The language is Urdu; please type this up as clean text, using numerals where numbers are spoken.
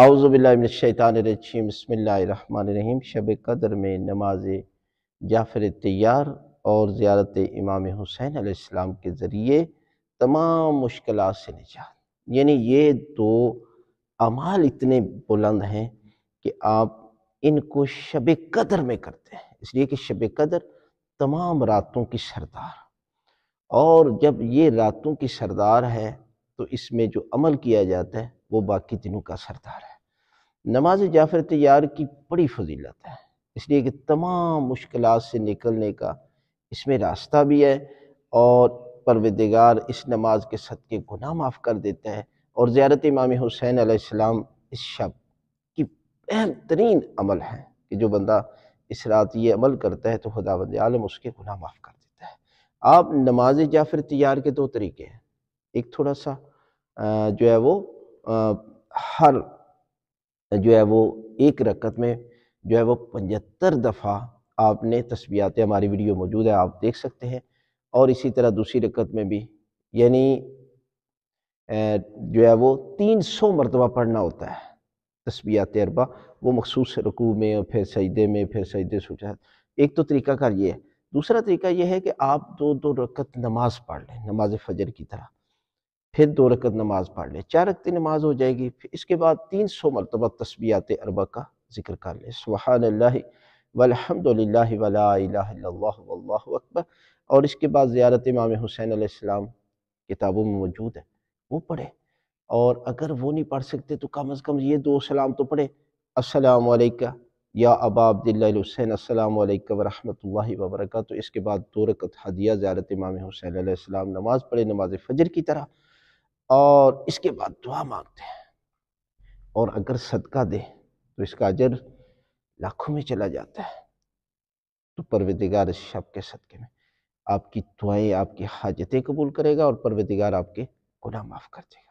اعوذ باللہ من الشیطان الرجیم بسم اللہ الرحمن الرحیم۔ شب قدر میں نماز جعفر طیار اور زیارت امام حسین علیہ السلام کے ذریعے تمام مشکلات سے نجات، یعنی یہ دو اعمال اتنے بلند ہیں کہ آپ ان کو شب قدر میں کرتے ہیں، اس لیے کہ شب قدر تمام راتوں کی سردار، اور جب یہ راتوں کی سردار ہے تو اس میں جو عمل کیا جاتا ہے وہ باقی دنوں کا سردار ہے۔ نماز جعفر طیار کی بڑی فضیلت ہے، اس لیے کہ تمام مشکلات سے نکلنے کا اس میں راستہ بھی ہے، اور پروردگار اس نماز کے صدقے گناہ معاف کر دیتا ہے، اور زیارت امام حسین علیہ السلام اس شب کی اہم ترین عمل ہے کہ جو بندہ اس رات یہ عمل کرتا ہے تو خداوند عالم اس کے گناہ معاف کر دیتا ہے۔ آپ نماز جعفر طیار کے دو طریقے ہیں، ایک تھوڑا سا جو ہے وہ ہر جو ہے وہ ایک رکعت میں جو ہے وہ 75 دفعہ آپ نے تسبیحات، ہماری ویڈیو موجود ہے آپ دیکھ سکتے ہیں، اور اسی طرح دوسری رکعت میں بھی یعنی جو ہے وہ 300 مرتبہ پڑھنا ہوتا ہے تسبیحات اربع، وہ مخصوص رکوع میں اور پھر سجدے میں، پھر سجدے سجود۔ ایک تو طریقہ کار یہ ہے، دوسرا طریقہ یہ ہے کہ آپ دو رکعت نماز پڑھ لیں نماز فجر کی طرح، پھر 2 رکعت نماز پڑھ لیں، 4 رکعت نماز ہو جائے گی، پھر اس کے بعد 300 مرتبہ تسبیحات اربع کا ذکر کر لیں، سبحان اللہ والحمد للہ ولا الہ الا اللہ واللہ اکبر، اور اس کے بعد زیارت امام حسین علیہ السلام کتابوں میں موجود ہے وہ پڑھیں، اور اگر وہ نہیں پڑھ سکتے تو کم از کم یہ 2 سلام تو پڑھیں، السلام علیکہ یا ابا عبداللہ الحسین، السلام علیکم ورحمۃ اللہ وبرکاتہ۔ اس کے بعد 2 رکعت ہدیہ زیارت امام حسین علیہ السلام نماز پڑھیں نماز فجر کی طرح، اور اس کے بعد دعا مانگتے ہیں، اور اگر صدقہ دیں تو اس کا اجر لاکھوں میں چلا جاتا ہے۔ تو پروردگار اس شب کے صدقے میں آپ کی دعائیں، آپ کی حاجتیں قبول کرے گا، اور پروردگار آپ کے گناہ معاف کر دے گا۔